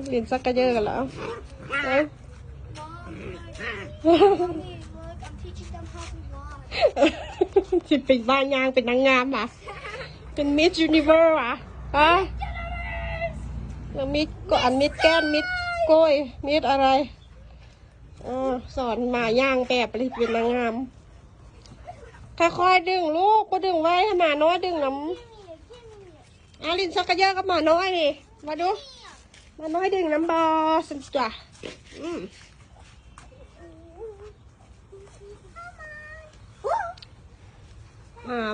เรียนซักกระเยอะกันแล้วจะเป็นบ้านยางเป็นนางงามอ่ะเป็นมิสยูนิเวอร์อ่ะแล้วมิสก็อันมิสแก้มมิสโก้ยมิสอะไรสอนมาย่างแบบเป็นนางงามค่อยๆดึงลูกก็ดึงไว้ให้หมาน้อยดึงน้ำลินซักกระเยอะกับหมาน้อยนี่มาดูหมาน้อยดึงน้ำบอสันจ้ะ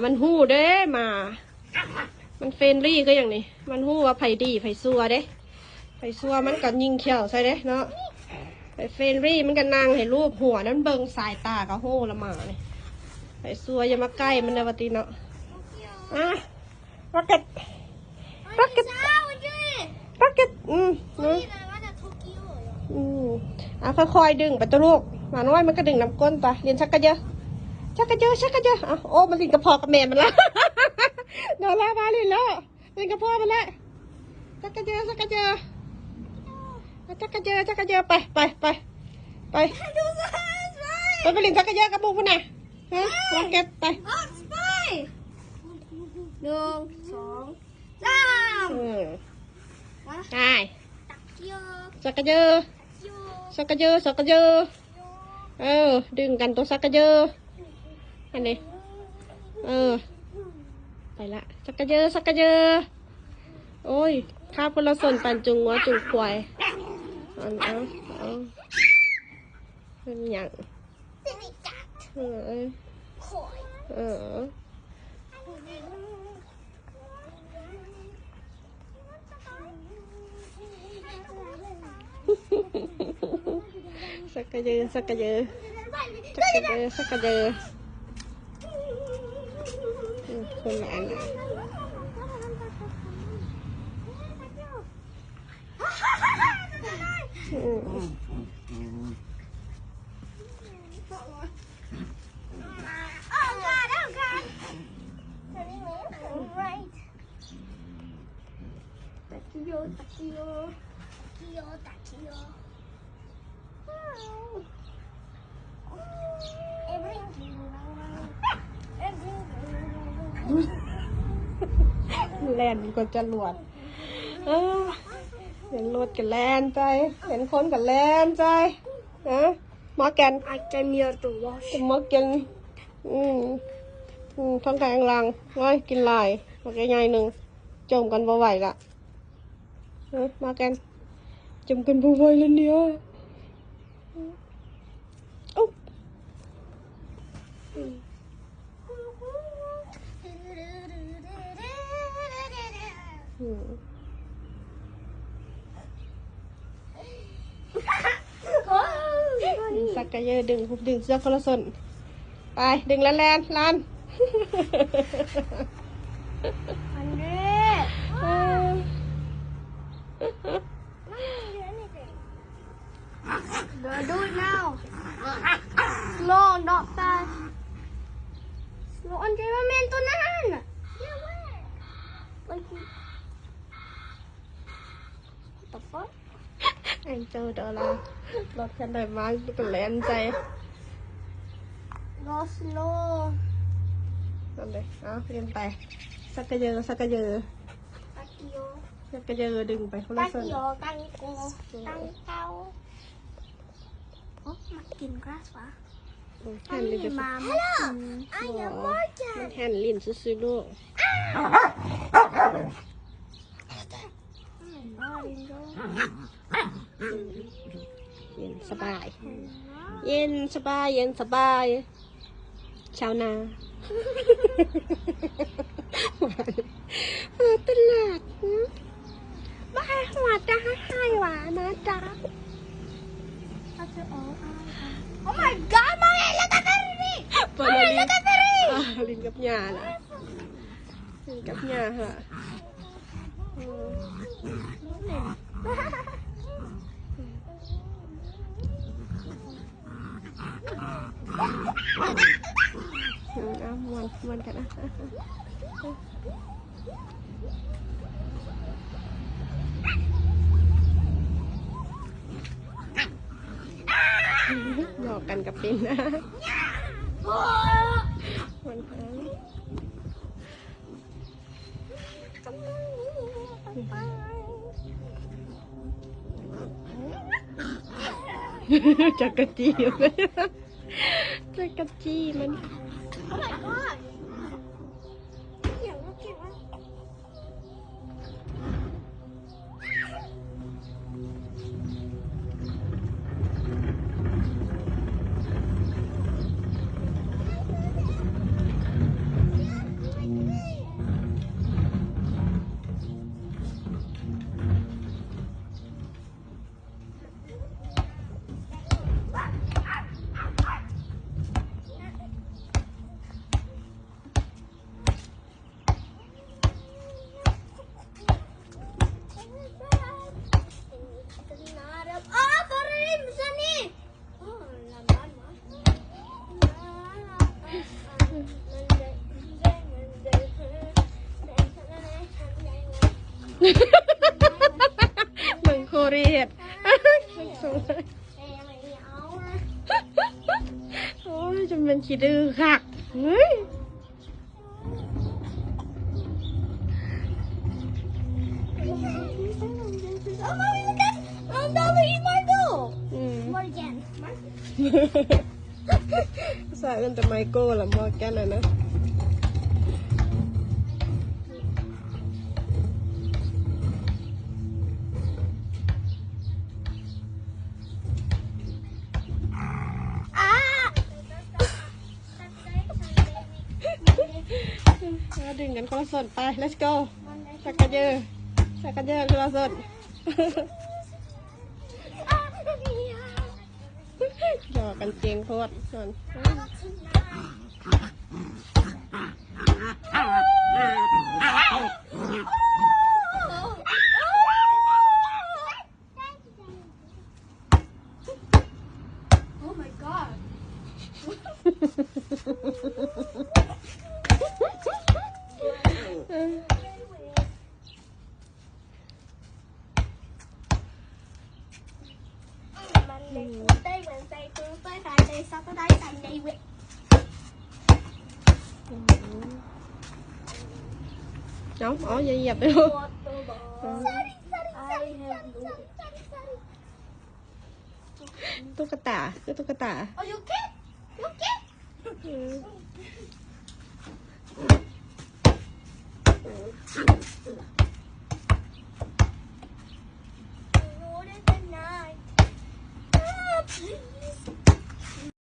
มันหู้เด้มันเฟรนลี่ก็อย่างนี้มันหู้ว่าไผ่ดีไผ่ซัวเด้ไผ่ซัวมันก็ยิงเขียวใช่เด้เนาะไผ่เฟรนลี่มันก็นั่งให้รูปหัวนั้นเบิ่งสายตากับหู้ละหมาเนี่ยไผ่ซัวอย่ามาใกล้มันนะวตีเนาะร็อกเก็ตค่อยๆดึงไปตัวลูกมาน้อยมันก็ดึงน้ำก้นไปเรียนชักกระเยอะโอ้มันลินกระเพาะกับแม่มันละนอนแล้วมาลินแล้วลินกระเพาะมันละชักกระเยอะไปลินชักกระเยอะกับบุกมันน่ะวางเก็บไป1 2 3ได้ชักกระเยอะดึงกันตัวชักกระเยอะอันนี้ไปละชักกระเยอะโอ้ยข้าวพลส่วนปั่นจุงวัวจุงควายเป็นอย่างสักกระเยอะคนละอันแลนก็จะหลวดเห็นรถกับแลนใจเห็นคนกับแลนใจหมอแกนหมอแกนท้องแข็งรังร้อยกินลายมาแกใหญ่หนึ่งจมกันบ่ไหวละมาแกนจมกันบ่ไหวแล้วเนี่ยสักกระเยอะดึงเสื้อคนละส่วนไปดึงแลนลานอันนี้do it now slow not fast slow อันนี้มันเป็นตัวนั้นต่อไปไอ้เจ้าเดี๋ยวละรถคันไหนมาเป็นแลนใจgo slow นั่นเลยเรียนไปสักกระเยอะดึงไปคนละส่วนกังเกามากินกราสวะแฮนลินมันแฮนลินซื้อลูกเย็นสบายชาวนาตลาดบ้าหัวจะให้หวานนะจ๊ะOh my god, Mariela Taferi! Mariela Taferi! Lindกับหญ้าล่ะลินกับหญ้าฮะมวนกันนะ หยอกกันกับเป็นนะ โอ้ มันหาจักรจี้จักรจี้มัน my god เสียงมันเก่งมาก เมืองโคเรียดโอ้ยจะเป็นขี้ดื้อคักเฮ้ย ภาษาอื่นแต่ไมโก้ละมอร์แกนนะดึงกันคนละส่วนไป let's go สักกะเยอะคนละส่วนหยอกกันเจียงโคตรส่วน Oh my god ได้เหมือนใจตื้อไปขายใจซักก็ได้ใจในเวท อ๋ออย่าเหยียบเลยลูก ตุ๊กตาคือตุ๊กตา Oh you okay you okay รู้ได้เป็นนาย please